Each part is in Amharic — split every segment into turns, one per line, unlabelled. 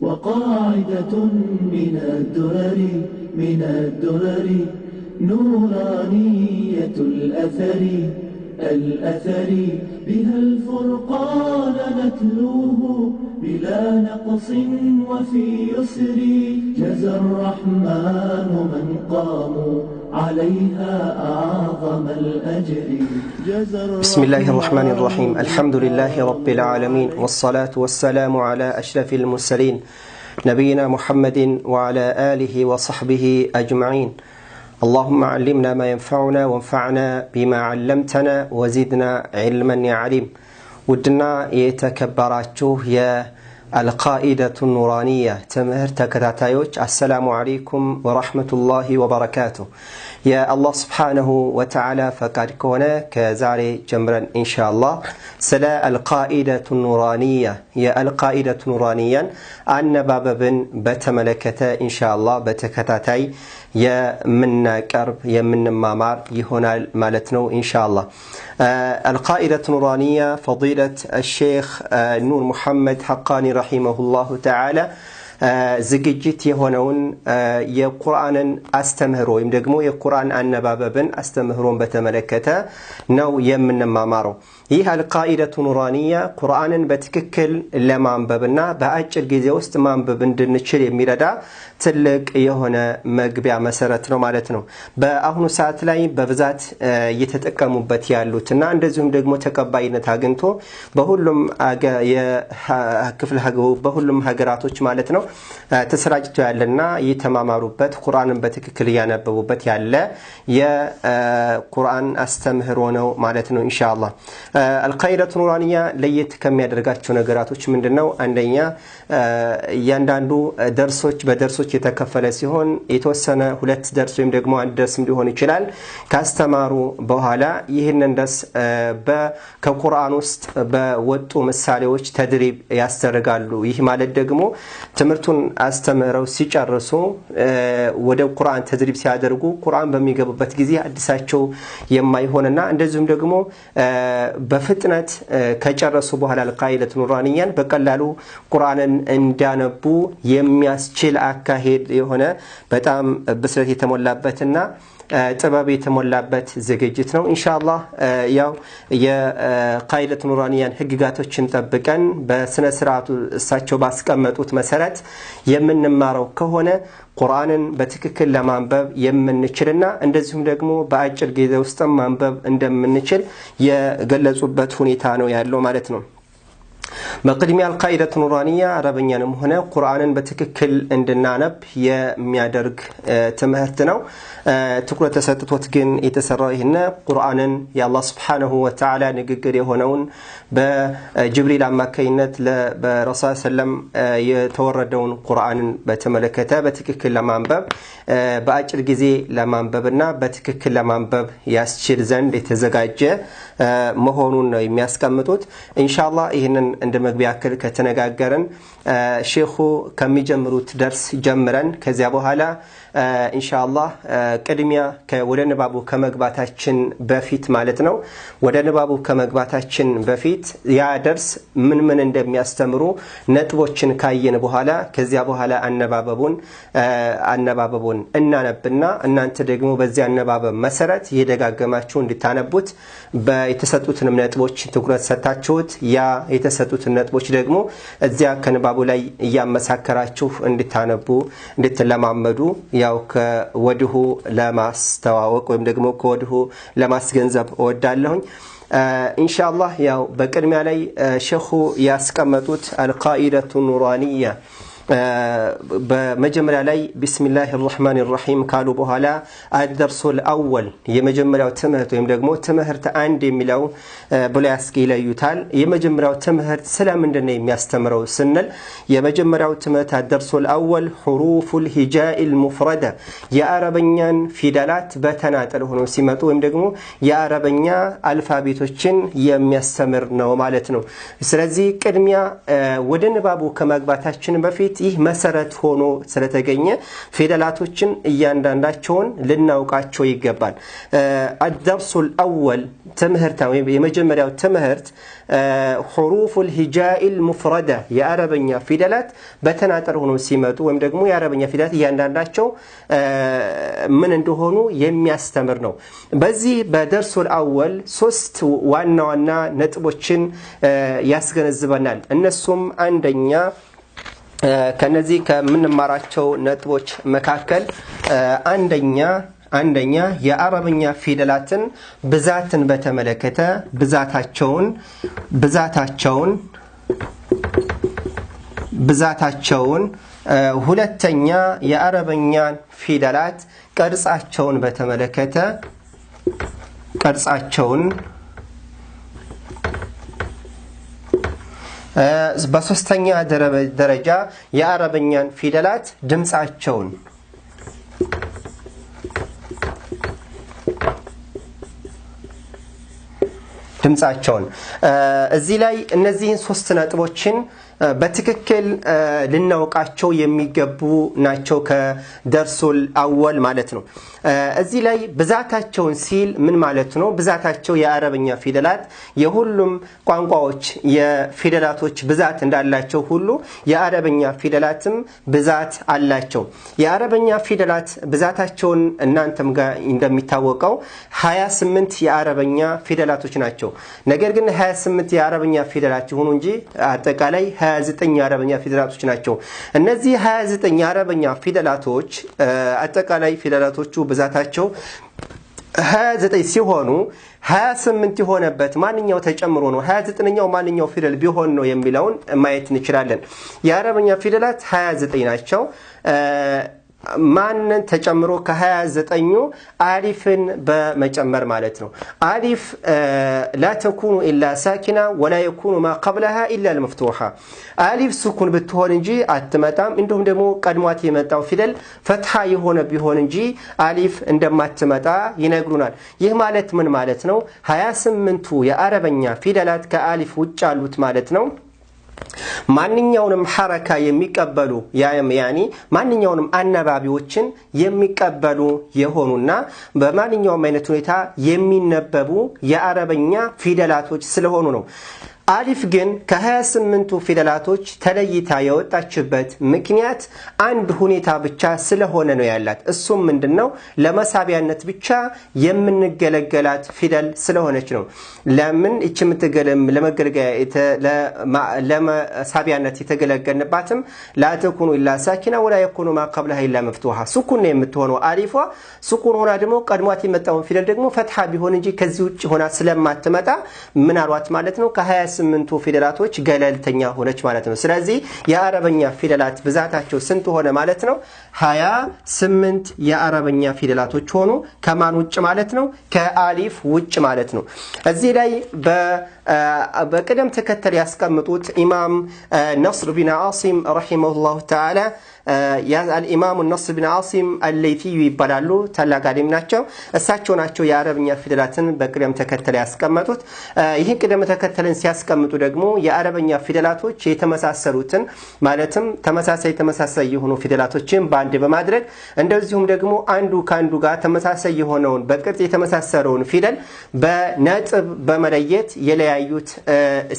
وقاعدة من الدرر نورانية الأثر بها الفرقان نتلوه بلا نقص وفي يسر جزى الرحمن من قاموا عليها أعظم الأجر.
بسم الله الرحمن الرحيم. الحمد لله رب العالمين، والصلاة والسلام على أشرف المرسلين نبينا محمد وعلى آله وصحبه أجمعين. اللهم علمنا ما ينفعنا وانفعنا بما علمتنا وزدنا علما يا عليم. ودنا يتكبراتوه يا القائدة النورانية تمهر تكتاتايوش. السلام عليكم ورحمة الله وبركاته. يا الله سبحانه وتعالى فقد كونا كزاري جمرا إن شاء الله سلا القائدة النورانية. يا القائدة النورانية أن بابن بتملكة إن شاء الله بتكتاتاي يا من كرب يا من مامار يهونا مالتنو إن شاء الله. القائدة النورانية فضيلة الشيخ نور محمد حقاني رحمه الله تعالى ዝግጅት የሆነውን የቁርአንን አስተምህሮ ወይም ደግሞ የቁርአን አነባበብን አስተምህሮን በተመለከተ ነው የምንማማረው። ይህ አልቃኢደቱ ኑራኒያ ቁርአንን በትክክል ለማንበብና በአጭር ጊዜ ውስጥ ማንበብ እንድንችል የሚረዳ ትልቅ የሆነ መግቢያ መሰረት ነው ማለት ነው። በአሁኑ ሰዓት ላይ በብዛት እየተጠቀሙበት ያሉትና እንደዚሁም ደግሞ ተቀባይነት አግኝቶ በሁሉም በሁሉም ሀገራቶች ማለት ነው ተሰራጭቶ ያለና የተማማሩበት ቁርአንን በትክክል ያነበቡበት ያለ የቁርአን አስተምህሮ ነው ማለት ነው ኢንሻአላህ። አልቃኢደቱ ኑራኒያ ለየት ከሚያደርጋቸው ነገራቶች ምንድነው? አንደኛ ያንዳንዱ ደርሶች በደርሶች የተከፈለ ሲሆን የተወሰነ ሁለት ደርስ ወይም ደግሞ አንድ ደርስም ሊሆን ይችላል ካስተማሩ በኋላ ይህንን ደርስ ከቁርአን ውስጥ በወጡ ምሳሌዎች ተድሪብ ያስተርጋሉ። ይህ ማለት ደግሞ ትምህርቱን አስተምረው ሲጨርሱ ወደ ቁርአን ተድሪብ ሲያደርጉ ቁርአን በሚገቡበት ጊዜ አዲሳቸው የማይሆንና እንደዚሁም ደግሞ በፍጥነት ከጨረሱ በኋላ አልቃኢደቱ ኑራኒያን በቀላሉ ቁርአንን እንዲያነቡ የሚያስችል አካሄድ የሆነ በጣም ብስለት የተሞላበትና ጥበብ የተሞላበት ዝግጅት ነው ኢንሻአላህ። ያው የቃኢደቱ ኑራኒያን ህግጋቶችን ጠብቀን በስነ ስርዓቱ እሳቸው ባስቀመጡት መሰረት የምንማረው ከሆነ ቁርአንን በትክክል ለማንበብ የምንችልና እንደዚሁም ደግሞ በአጭር ጊዜ ውስጥ ማንበብ እንደምንችል የገለጹበት ሁኔታ ነው ያለው ማለት ነው። በቅድሚያ አልቃኢደቱ ኑራኒያ አረበኛንም ሆነ ቁርአንን በትክክል እንድናነብ የሚያደርግ ትምህርት ነው። ትኩረት ተሰጥቶት ግን የተሰራው ይሄን ቁርአንን የአላህ Subhanahu Wa Ta'ala ንግግር የሆነውን በጅብሪል አማካይነት ለረሱል ሰለም የተወረደውን ቁርአንን በተመለከተ በትክክል ለማንበብ በአጭር ጊዜ ለማንበብና በትክክል ለማንበብ ያስችል ዘንድ የተዘጋጀ መሆኑን ነው የሚያስቀምጡት ኢንሻአላህ። ይሄንን እንደ መግቢያ አክል ከተነጋገረን ሼኹ ከሚጀምሩት ደርስ ጀምረን ከዚያ በኋላ ኢንሻአላህ ቅድሚያ ወደ ንባቡ ከመግባታችን በፊት ማለት ነው ወደ ንባቡ ከመግባታችን በፊት ያ ደርስ ምን እንደሚያስተምሩ ነጥቦችን ካየን በኋላ ከዚያ በኋላ አነባበቡን እናነብና እናንተ ደግሞ በዚያ አነባበብ መሰረት የደጋገማችሁ እንድታነቡት በተሰጡትንም ነጥቦች ትኩረት ሰጣችሁት ያ የተሰጡትን ነጥቦች ደግሞ እዚያ ከንባቡ ላይ ያመሳከራችሁ እንድታነቡ እንድትለማመዱ ያው ከወዲሁ ለማስተዋወቅ ወይም ደግሞ ከወዲሁ ለማስገንዘብ እወዳለሁ ኢንሻአላህ። ያው በቅድሚያ ላይ ሼኹ ያስቀመጡት አልቃኢደቱ ኑራኒያ በመጀመሪያ ላይ ቢስሚላሂ الرحمن الرحيم ካሉ በኋላ الدرس الاول የመጀመሪያው ትምህርት ወይም ደግሞ ትምህርት አንድ የሚለው ብላስኪ ይለዩታል። የመጀመሪያው ትምህርት ስለምንድን ነው የሚያስተምረው ስንል የመጀመሪያው ትምህርት الدرس الاول حروف الهجاء المفردة የአረበኛን ፊደላት በተናጠል ሆኖ ሲመጡ ወይም ደግሞ የአረበኛ አልፋቤቶችን የሚያስተምር ነው ማለት ነው። ስለዚህ ቅድሚያ ወደ ንባቡ ከመግባታችን በፊት ይህ መሰረት ሆኖ ስለተገኘ ፊደላቶችን እያንዳንዳቸውን ልናውቃቸው ይገባል الدرس الأول تمهرتاوي የመጀመሪያው ትምህርት حروف الهجاء المفردة የአረበኛ ፊደላት በተናጠር ሆኖ ሲመጡ ወይም ደግሞ የአረበኛ ፊደላት እያንዳንዳቸው ምን እንደሆኑ የሚያስተምር ነው በዚህ በደርሱ الأول ሶስት ዋና ዋና ነጥቦችን ያስገነዝበናል እነሱም አንደኛ ከነዚህ ከምንማራቸው ነጥቦች መካከል አንደኛ የአረበኛ ፊደላትን ብዛትን በተመለከተ ብዛታቸውን ሁለተኛ የአረበኛ ፊደላት ቅርጻቸውን በተመለከተ በሶስተኛ ደረጃ የአረበኛን ፊደላት ድምጻቸውን እዚህ ላይ እነዚህን ሶስት ነጥቦችን በትክክል ልናውቃቸው የሚገቡ ናቸው ከደርሱል አወል ማለት ነው እዚህ ላይ ብዛታቸውን ሲል ምን ማለት ነው ብዛታቸው የአረበኛ ፊደላት የሁሉም ቋንቋዎች የፊደላቶች ብዛት እንዳላቸው ሁሉ የአረበኛ ፊደላትም ብዛት አላቸው የአረበኛ ፊደላት ብዛታቸውን እናንተም ጋር እንደሚታወቀው 28 የአረበኛ ፊደላቶች ናቸው ነገር ግን 28 የአረበኛ ፊደላት ሆኖ እንጂ አጠቃላይ 29 የአረበኛ ፊደላቶች ናቸው እነዚህ 29 የአረበኛ ፊደላቶች አጠቃላይ ፊደላቶቹ ብዛታቸው 29 ሲሆኑ 28 የሆነበት ማንኛው ተጨምሮ ነው 29ኛው ማንኛው ፊደል ቢሆን ነው የሚለውን ማየት እንችላለን የአረበኛ ፊደላት 29 ናቸው ማንን ተጨምሮ ከ29 አሊፍን በመጨመር ማለት ነው አሊፍ لا تكون الا ساكنه ولا يكون ما قبلها الا المفتوحه አሊፍ ስኩን ብትሆን እንጂ አትመጣም እንደውም ደግሞ ቀድሟት የመጣው ፊደል ፈትሃ የሆነ ቢሆን እንጂ አሊፍ እንደማትመጣ ይነግሩናል ይህ ማለት ምን ማለት ነው 28ቱ የአረበኛ ፊደላት ከአሊፍ ውጭ አሉት ማለት ነው ማንኛውንም ሐረካ የሚቀበሉ ያኒ ማንኛውንም አናባቢዎችን የሚቀበሉ የሆኑና በማንኛውም አይነት ሁኔታ የሚነበቡ የአረበኛ ፊደላቶች ስለሆኑ ነው አሊፍ ግን ከ28ቱ ፊደላቶች ተለይታ የወጣችበት ምክንያት አንድ ሁኔታ ብቻ ስለሆነ ነው ያላት እሱም ምንድነው ለመሳቢያነት ብቻ የምንገለገላት ፊደል ስለሆነች ነው ለምን ለመሳቢያነት የተገለገልንባትም لا تكون الا ساكنه ولا يكون ما قبلها الا مفتوحه سكون የምትሆነው አሊፏ ስኩን ሆና ደግሞ ቀድሟት የመጣው ፊደል ደግሞ ፈትሃ ቢሆን እንጂ ከዚህ ውጭ ሆና ስለማትመጣ ምን አሏት ማለት ነው ከ28ቱ ፊደላቶች ገለልተኛ ሆነች ማለት ነው ስለዚህ የአረበኛ ፊደላት ብዛታቸው ስንት ሆነ ማለት ነው 28 የአረበኛ ፊደላቶች ሆኑ ከማን ውጭ ማለት ነው ከአሊፍ ውጭ ማለት ነው እዚህ ላይ በቅደም ተከተል ያስቀምጡት ኢማም ነስር ቢን ዓሲም ረሂመሁላህ ተዓላ الامام النصر بن عاصم الليثي ይባላሉ ታላቅ ዓሊም ናቸው እሳቸው ናቸው የአረበኛ ፊደላትን በቅደም ተከተል ያስቀመጡት ይሄን ቅደም ተከተልን ሲያስቀምጡ ደግሞ የአረበኛ ፊደላቶች የተመሳሰሉትን ማለትም ተመሳሳይ የሆኑ ፊደላቶችን በአንድ በማድረግ እንደዚሁም ደግሞ አንዱ ካንዱ ጋር ተመሳሳይ የሆነውን በቅርጽ የተመሳሰለውን ፊደል በነጥብ በመለየት የለያዩት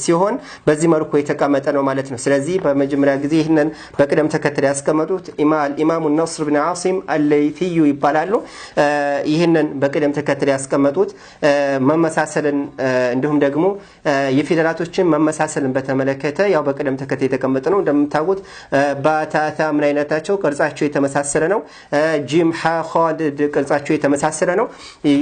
ሲሆን በዚህ መልኩ የተቀመጠ ነው ማለት ነው ስለዚህ በመጀመሪያ ጊዜ ይሄንን በቅደም ተከተል ያስቀመጡት ኢማም ነስር ቢን ዓሲም الليثي ይባላሉ ይሄንን በቅደም ተከተል ያስቀመጡት መመሳሰልን እንደሁም ደግሞ የፊደላቶችን መመሳሰልን በተመለከተ ያው በቅደም ተከተል የተቀመጠ ነው እንደምታውቁት ባታታ ምን አይነታቸው ቅርጻቸው የተመሳሰለ ነው ጂም ሐ ኻድ ቅርጻቸው የተመሳሰለ ነው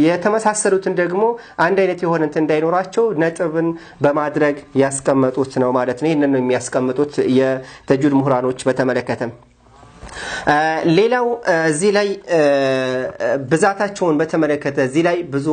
የተመሳሰሉትን ደግሞ አንድ አይነት የሆነ እንዳይኖራቸው ነጥብን በማድረግ ያስቀመጡት ነው ማለት ነው ይሄንን ነው የሚያስቀምጡት የተጅዊድ ምሁራኖች በተመለከተ ሌላው እዚህ ላይ ብዛታቸውን በተመለከተ እዚህ ላይ ብዙ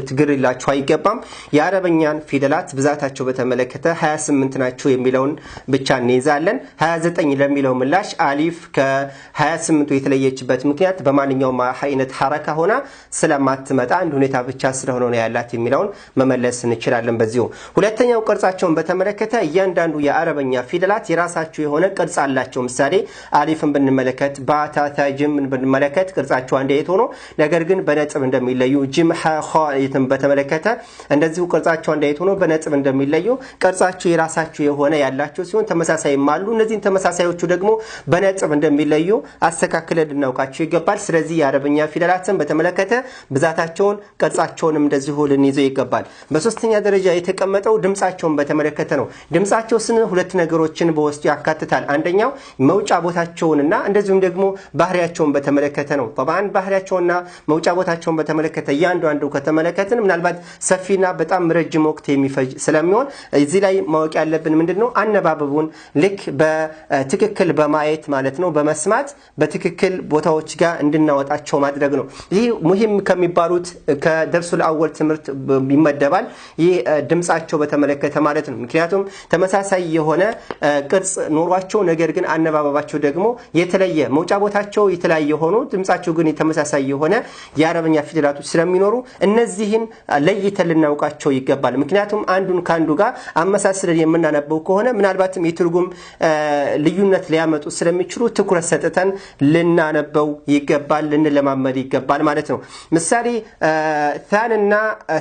ትግርላችሁ አይገባም የአረበኛን ፊደላት ብዛታቸው በተመለከተ 28 ናቸው የሚለውን ብቻ እንይዛለን 29 ለሚለው ምላሽ አሊፍ ከ28 የተለየችበት ምክንያት በማንኛውም አይነት ሐረካ ሆና ስለማትመጣ አንድ ሁኔታ ብቻ ስለሆነ ነው ያላት የሚለውን መመለስ እንችላለን በዚሁ ሁለተኛው ቅርጻቸውን በተመለከተ እያንዳንዱ የአረበኛ ፊደላት የራሳቸው የሆነ ቅርጽ አላቸው ምሳሌ አሊፍን ብንመለከት ባታ ታጅም ብንመለከት ቅርጻቸው አንድ አይነት ሆኖ ነገር ግን በነጥብ እንደሚለዩ ጅም ሐ ኸይትን በተመለከተ እንደዚሁ ቅርጻቸው አንድ አይነት ሆኖ በነጥብ እንደሚለዩ ቅርጻቸው የራሳቸው የሆነ ያላቸው ሲሆን ተመሳሳይም አሉ እነዚህን ተመሳሳዮቹ ደግሞ በነጥብ እንደሚለዩ አስተካክለን ልናውቃቸው ይገባል ስለዚህ የአረበኛ ፊደላትን በተመለከተ ብዛታቸውን ቅርጻቸውንም እንደዚሁ ልንይዘው ይገባል በሶስተኛ ደረጃ የተቀመጠው ድምጻቸውን በተመለከተ ነው ድምጻቸው ስን ሁለት ነገሮችን በውስጡ ያካትታል አንደኛው መውጫ ቦታቸውንና እንደዚሁም ደግሞ ባህሪያቸውን በተመለከተ ነው طبعا ባህሪያቸውና መውጫ ቦታቸውን በተመለከተ ያንዱ ከተመለከትን ምናልባት ሰፊና በጣም ረጅም ወቅት የሚፈጅ ስለሚሆን እዚህ ላይ ማወቅ ያለብን ምንድነው አነባበቡን ልክ በትክክል በማየት ማለት ነው በመስማት በትክክል ቦታዎች ጋር እንድናወጣቸው ማድረግ ነው ይህ ሙሂም ከሚባሉት ከደርሱል አወል ትምርት ይመደባል ይህ ድምጻቸው በተመለከተ ማለት ነው ምክንያቱም ተመሳሳይ የሆነ ቅርጽ ኖሯቸው ነገር ግን አነባበባቸው ደግሞ የተለየ መውጫ ቦታቸው የተለያየ ሆኖ ድምጻቸው ግን የተመሳሳይ የሆነ የአረበኛ ፊደላቶች ስለሚኖሩ እነዚህን ለይተን ልናውቃቸው ይገባል ምክንያቱም አንዱን ካንዱ ጋር አመሳስለን የምናነበው ከሆነ ምናልባትም የትርጉም ልዩነት ሊያመጡ ስለሚችሉ ትኩረት ሰጥተን ልናነበው ይገባል ልንለማመድ ይገባል ማለት ነው ምሳሌ ታንና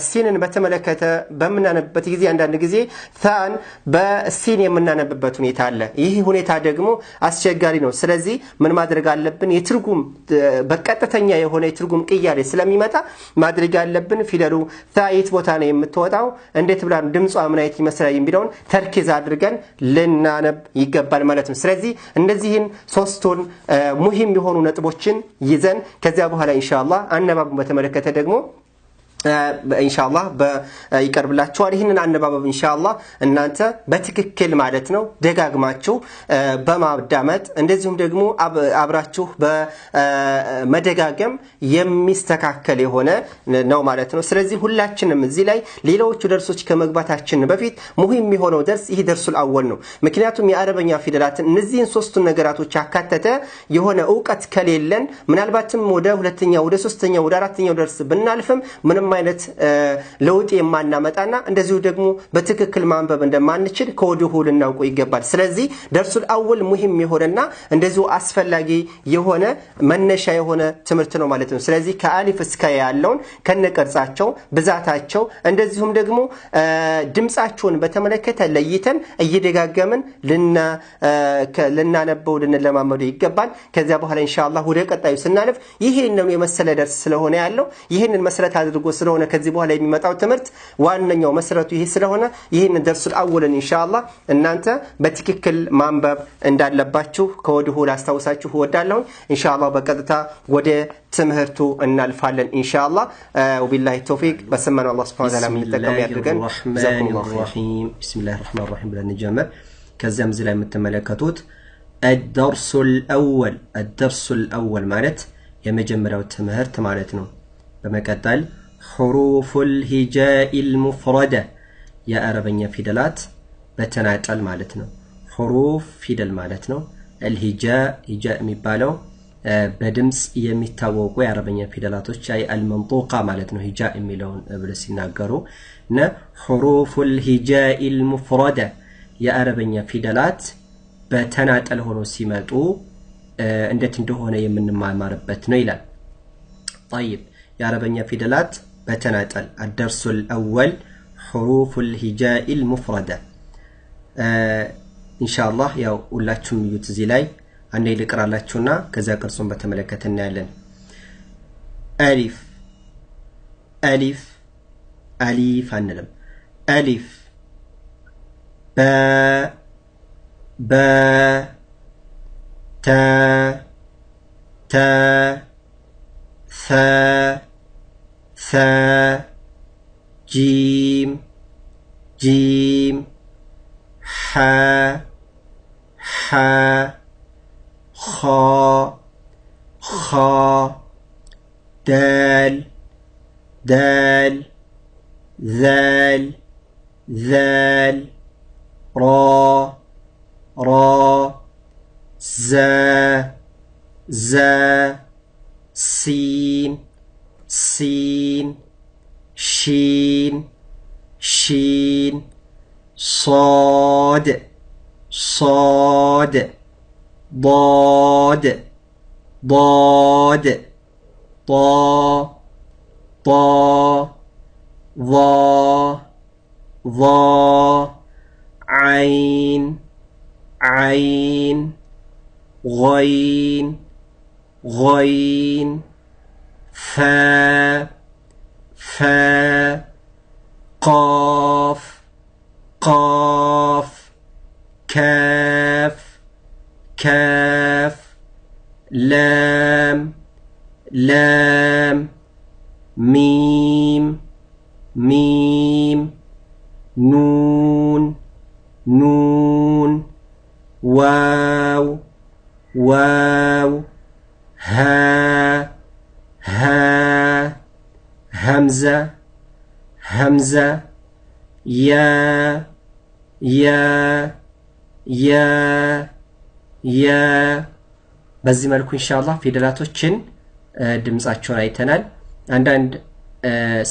ሲንን በተመለከተ በመናነበበት ጊዜ አንዳንድ ጊዜ ታን በሲን የምናነብበት ሁኔታ አለ ይህ ሁኔታ ደግሞ አስቸጋሪ ነው ስለዚህ ምን ማድረግ አለብን የትርጉም በቀጥተኛ የሆነ የትርጉም ቅያሬ ስለሚመጣ ማድረግ ያለብን ፊደሉ ታይት ቦታ ነው የምትወጣው እንዴት ብላ ድምጿ ምን አይነት ይመስላል የሚለውን ተርኪዝ አድርገን ልናነብ ይገባል ማለት ነው ስለዚህ እንደዚህን ሶስቱን ሙሂም የሆኑ ነጥቦችን ይዘን ከዚያ በኋላ ኢንሻአላህ አነባቡን በተመለከተ ደግሞ ኢንሻአላህ ይቀርብላችኋል ይሄንን አነባበብ ኢንሻአላህ እናንተ በትክክል ማለት ነው ደጋግማችሁ በማዳመጥ እንደዚሁም ደግሞ አብራችሁ በመደጋገም የሚስተካከል የሆነ ነው ማለት ነው ስለዚህ ሁላችንም እዚህ ላይ ሌሎች ደርሶች ከመግባታችን በፊት ሙሂም የሆነው ደርስ ይሄ ደርሱል አወል ነው ምክንያቱም የአረበኛ ፊደላትን እነዚህን ሶስቱን ነገራቶች ያካተተ የሆነ ዕውቀት ከሌለን ምናልባትም ወደ ሁለተኛው ወደ ሶስተኛው ወደ አራተኛው ደርስ ብናልፍም ምንም አይነት ለውጥ የማናመጣና እንደዚሁ ደግሞ በትክክል ማንበብ እንደማንችል ከወዲሁ ልናውቁ ይገባል ስለዚህ ደርሱል አወል ሙሂም የሆነና እንደዚሁ አስፈላጊ የሆነ መነሻ የሆነ ትምህርት ነው ማለት ነው ስለዚህ ከአሊፍ እስከ ያለውን ከነቀርጻቸው ብዛታቸው እንደዚሁም ደግሞ ድምጻቸውን በተመለከተ ለይተን እየደጋገምን ልናነበው ልንለማመዱ ይገባል ከዚያ በኋላ ኢንሻአላህ ወደ ቀጣዩ ስናልፍ ይሄንን የመሰለ ደርስ ስለሆነ ያለው ይሄንን መሰረት አድርጎ ስለሆነ ከዚህ በኋላ የሚመጣው ትምህርት ዋንኛው መሰረቱ ይሄ ስለሆነ ይሄን ደርሱል አወልን ኢንሻአላህ እናንተ በትክክል ማንበብ እንዳለባችሁ ከወዲሁ ላስታውሳችሁ ወዳለሁ ኢንሻአላህ በቀጥታ ወደ ትምህርቱ እናልፋለን ኢንሻአላህ ወቢላሂ ተውፊቅ በሰማን አላህ Subhanahu Wa Ta'ala የሚጠቀም ያድርገን ቢስሚላሂር ረህማኒር ረሂም ብለን እንጀምር ከዚያም እዚህ ላይ የምትመለከቱት الدرس الأول ማለት የመጀመሪያው ትምህርት ማለት ነው በመቀጠል حروف الهجاء المفردة يا عربية فيدلات بتناقل معناتنا حروف فيدل معناتنا الهجاء هجاء የሚባለው በድምጽ የሚታወቁ የአረበኛ ፊደላቶች አይ المنطوقة معناتنا هجاء የሚለውን ብለው ሲናገሩ እና حروف الهجاء المفردة يا عربية فيدلات በተናጠል ሆኖ ሲመጡ እንዴት እንደሆነ የምንማማርበት ነው ይላል طيب يا عربية فيدلات بتناطل الدرس الأول حروف الهجاء المفردة إن شاء الله يا ولاتشم يوتزيلاي أنا يقرأ لاتشونا كذا قرصون بتملكتنا لن ألف ألف ألف هنلم ألف با با تا تا ثا ثا جيم جيم حا حا خا خا دال دال ذال ذال را را زا زا سين سين شين شين صاد صاد ضاد ضاد طا طا ظا ظا عين عين غين غين فا فا قاف قاف كاف كاف لام لام ميم ميم نون نون واو واو ها ها همزة همزة يا يا يا يا በዚህ መልኩ ኢንሻአላህ ፊደላቶችን ድምጻቸውን አይተናል አንዳንድ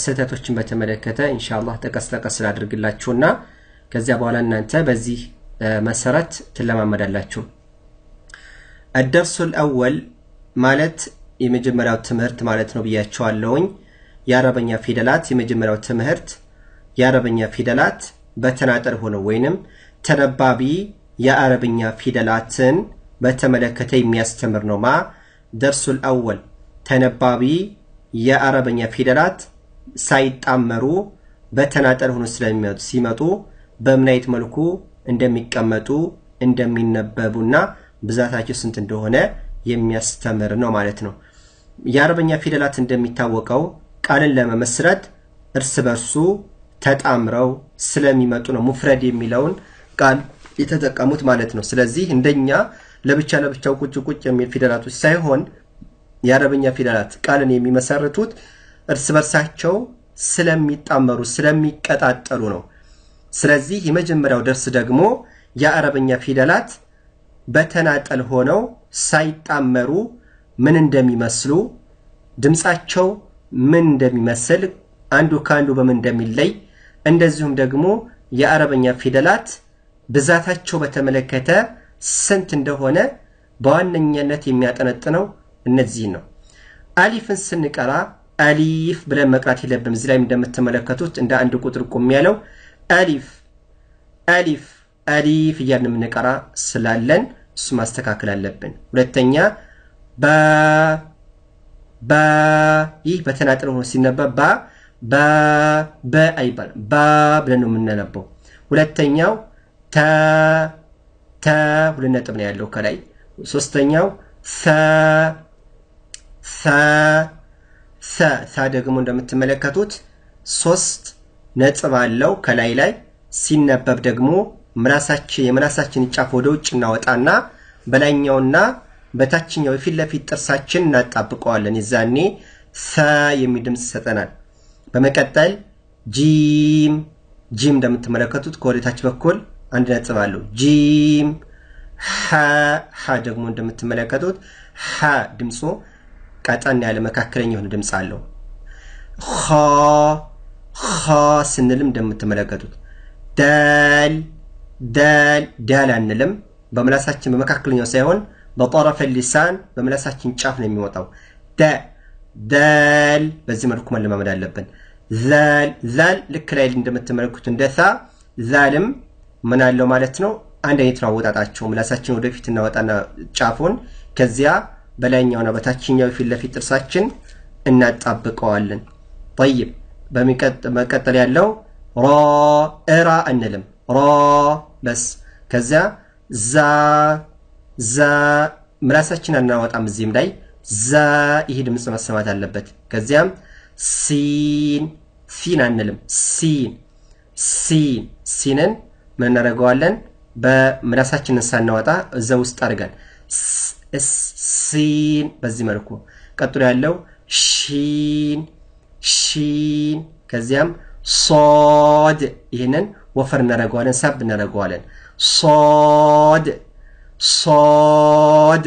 ስህተቶችን በተመለከተ ኢንሻአላህ ተቀስለቀስ አድርግላችሁና ከዚያ በኋላ እናንተ በዚህ መሰረት ትለማመዳላችሁ الدرس الأول ማለት የመጀመሪያው ትምህርት ማለት ነው ብያችኋለሁኝ የአረበኛ ፊደላት የመጀመሪያው ትምህርት የአረበኛ ፊደላት በተናጠል ሆነው ወይንም ተነባቢ የአረበኛ ፊደላትን በተመለከተ የሚያስተምር ነው ማ درس الأول ተነባቢ የአረበኛ ፊደላት ሳይጣመሩ በተናጠል ሆነው ሲመጡ በምን አይነት መልኩ እንደሚቀመጡ እንደሚነበቡና ብዛታቸው ስንት እንደሆነ የሚያስተምር ነው ማለት ነው የአረበኛ ፊደላት እንደሚታወቀው ቃልን ለመመስረት እርስ በርሱ ተጣምረው ስለሚመጡ ነው ሙፍረድ የሚለውን ቃል የተጠቀሙት ማለት ነው ስለዚህ እንደኛ ለብቻ ለብቻው ቁጭ የሚል ፊደላቶች ሳይሆን የአረበኛ ፊደላት ቃልን የሚመሰርቱት እርስ በርሳቸው ስለሚጣመሩ ስለሚቀጣጠሉ ነው ስለዚህ የመጀመሪያው ደርስ ደግሞ የአረበኛ ፊደላት በተናጠል ሆነው ሳይጣመሩ ምን እንደሚመስሉ ድምጻቸው ምን እንደሚመስል አንዱ ካንዱ በምን እንደሚለይ እንደዚሁም ደግሞ የአረበኛ ፊደላት ብዛታቸው በተመለከተ ስንት እንደሆነ በዋነኛነት የሚያጠነጥነው እነዚህ ነው አሊፍን ስንቀራ አሊፍ ብለን መቅራት ይለብም እዚህ ላይ እንደምትመለከቱት እንደ አንድ ቁጥር ቆም ያለው አሊፍ አሊፍ አሊፍ እያልን ምንቀራ ስላለን እሱ ማስተካከል አለብን ሁለተኛ ባ ይህ በተናጠል ሆኖ ሲነበብ ባ አይባል ባ ብለን ነው የምንነበው ሁለተኛው ታ ሁለት ነጥብ ነው ያለው ከላይ ሶስተኛው ሳ ደግሞ እንደምትመለከቱት 3 ነጥብ አለው ከላይ ላይ ሲነበብ ደግሞ የምላሳችን ጫፍ ወደ ውጭ እናወጣና በላይኛውና በታችኛው ፊት ለፊት ጥርሳችን እናጣብቀዋለን ይዛኔ ሳ የሚድምጽ ሰጠናል በመቀጠል ጂም እንደምትመለከቱት ከወደታች በኩል አንድ ነጥብ አለው ጂም ሐ ደግሞ እንደምትመለከቱት ሐ ድምጹ ቀጠን ያለ መካከለኛ የሆነ ድምጽ አለው ኻ ስንልም እንደምትመለከቱት ዳል አንልም በመላሳችን በመካከለኛው ሳይሆን በطرف اللسان በመላሳችን ጫፍ ነው የሚወጣው ዳል በዚህ መልኩ መለማመድ አለብን ዛል ልክ ላይ እንደምትመለከቱት እንደሳ ዛልም ምን አለው ማለት ነው አንድ አይነት ነው አወጣጣቸው መላሳችን ወደፊት እናወጣና ጫፉን ከዚያ በላይኛውና በታችኛው ፊት ለፊት ጥርሳችን እናጣብቀዋለን طيب በመቀጠል ያለው ራ አንልም በስ ከዚያ ዛ ምላሳችን አናወጣም እዚህም ላይ ዛ ይሄ ድምጽ መሰማት አለበት ከዚያም ሲን አንልም ሲንን ምን እናደርገዋለን በምላሳችን ሳናወጣ እዛ ውስጥ አድርገን ሲን በዚህ መልኩ ቀጥሎ ያለው ሺን ከዚያም ሶድ ይሄንን ወፈር እናደርገዋለን ሳብ እናደርገዋለን ሶድ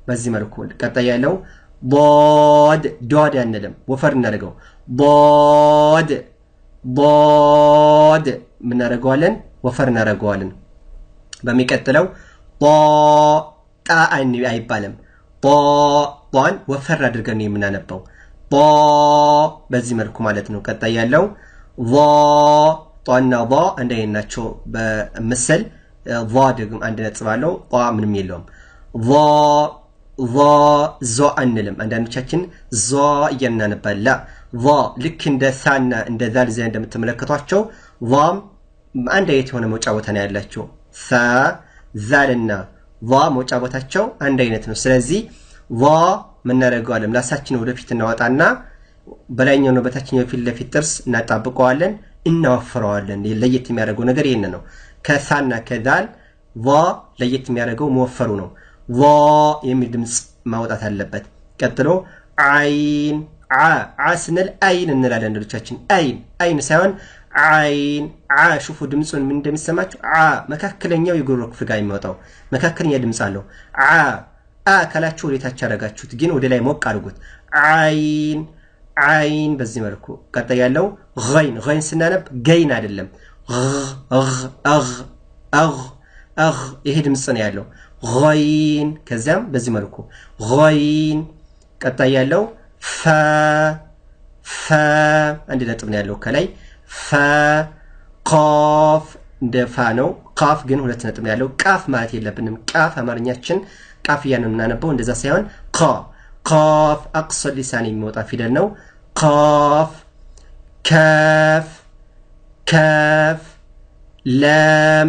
በዚህ መልኩ ቀጣይ ያለው ضاد አንልም ወፈር እናደርገው ضاد ምን እናደርገዋለን ወፈር እናደርገዋለን በሚቀጥለው ጣ አይባልም ጣን ወፈር አድርገን የምናነበው በዚህ መልኩ ማለት ነው ቀጣይ ያለው ጣና አንድ አይነት ናቸው በምስል ደግሞ አንድ ነጥብ አለው ምንም የለውም ዞ አንልም አንዳንዶቻችን ዞ እያናነባላ ልክ እንደ ሳና እንደ ዛል ዘይ እንደምትመለከቷቸው አንድ አይነት የሆነ መውጫ ቦታ ነው ያላቸው ዛልና መውጫ ቦታቸው አንድ አይነት ነው ስለዚህ ምን እናደርገዋለን ምላሳችን ወደፊት እናወጣና በላይኛው ነው በታችኛው ፊት ለፊት ጥርስ እናጣብቀዋለን እናወፍረዋለን ለየት የሚያደርገው ነገር ይሄን ነው ከሳና ከዛል ለየት የሚያደርገው መወፈሩ ነው የሚል ድምጽ ማውጣት አለበት ቀጥሎ አይን ስንል አይን እንላለን እንደልቻችን አይን ሳይሆን አይን ሹፉ ድምጹን ምን እንደሚሰማችሁ መካከለኛው የጉሮሮ ክፍል ጋር የሚወጣው መካከለኛ ድምጽ አለው ካላችሁ ወደታች አረጋችሁት ግን ወደ ላይ ሞቅ አድርጉት አይን በዚህ መልኩ ቀጣይ ያለው ገይን ስናነብ ገይን አይደለም ይሄ ድምጽ ነው ያለው ገይን ከዛም በዚህ መልኩ ገይን ቀጣይ ያለው አንድ ነጥብ ነው ያለው ከላይ ቃፍ እንደ ነው ቃፍ ግን ሁለት ነጥብ ነው ያለው ቃፍ ማለት የለብንም ቃፍ አማርኛችን ቃፍ ያንን እናነበው እንደዛ ሳይሆን ቃፍ አቅصى ሊሳን የሚወጣ ፊደል ነው ቃፍ ካፍ ላም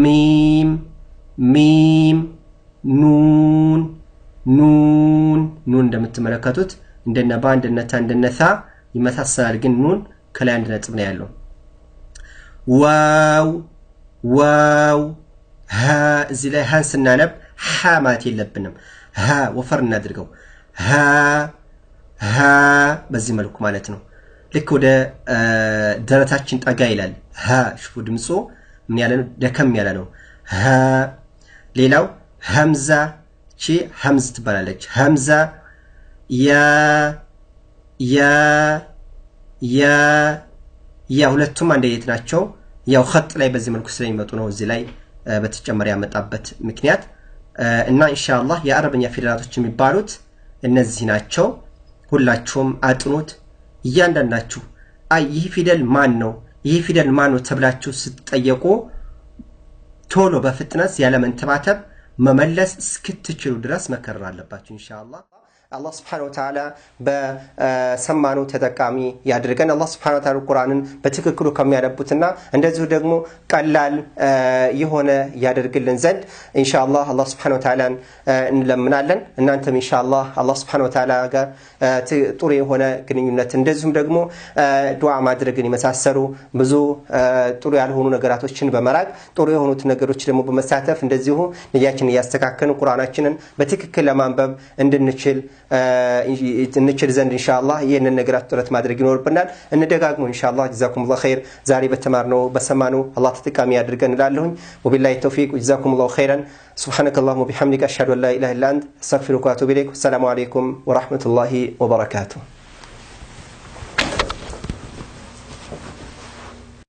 ሚም ኑን እንደምትመለከቱት እንደነባ እንደነታ እንደነሳ ይመሳሰላል ግን ኑን ከላይ አንድ ነጥብ ነው ያለው ዋው እዚህ ላይ ሃን ስናነብ ማለት የለብንም ወፈር እናድርገው በዚህ መልኩ ማለት ነው ልክ ወደ ደረታችን ጠጋ ይላል ሽፉ ድምጹ ምን ያለ ነው ደከም ያለ ነው ሌላው ሐምዛ ሐምዝ ትባላለች ሐምዛ ያ ሁለቱም አንድ አይነት ናቸው ያው ኸጥ ላይ በዚህ መልኩ ስለሚመጡ ነው እዚህ ላይ በተጨማሪ ያመጣበት ምክንያት እና ኢንሻአላህ የአረብኛ ፊደላቶች የሚባሉት እነዚህ ናቸው ሁላችሁም አጥኑት እያንዳንዳችሁ ይህ ፊደል ማን ነው ተብላችሁ ስትጠየቁ ቶሎ በፍጥነት ያለ መንተባተብ መመለስ እስክትችሉ ድረስ መከረር አለባችሁ ኢንሻአላህ الله سبحانه وتعالى በሰማኑ ተጠቃሚ ያድርገን الله سبحانه وتعالى ቁርአንን በትክክሉ ከሚያነቡትና እንደዚሁ ደግሞ ቀላል የሆነ ያደርግልን ዘንድ ኢንሻአላህ الله سبحانه وتعالى እንለምናለን እናንተም ኢንሻአላህ الله سبحانه وتعالى ጋር ጥሩ የሆነ ግንኙነት እንደዚሁም ደግሞ ዱዓ ማድረግን የመሳሰሉ ብዙ ጥሩ ያልሆኑ ነገራቶችን በመራቅ ጥሩ የሆኑት ነገሮች ደግሞ በመሳተፍ እንደዚሁ ንያችን ያስተካከልን ቁርአናችንን በትክክል ለማንበብ እንድንችል እንችል ዘንድ ኢንሻአላህ ይሄንን ነገራት ጥረት ማድረግ ይኖርብናል እንደጋግሙ ኢንሻአላህ ጀዛኩሙላሁ ኸይር ዛሬ በተማርነው በሰማነው አላህ ተጠቃሚ ያድርገን እላለሁኝ ወቢላሂ ተውፊቅ ጀዛኩሙላሁ ኸይራን ሱብሃነከላሁ ወቢሐምዲከ አሽሀዱ አን ላ ኢላሀ ኢላ አንተ አስተግፊሩከ ወአቱቡ ኢለይክ ሰላሙ አለይኩም ወራህመቱላሂ ወበረካቱሁ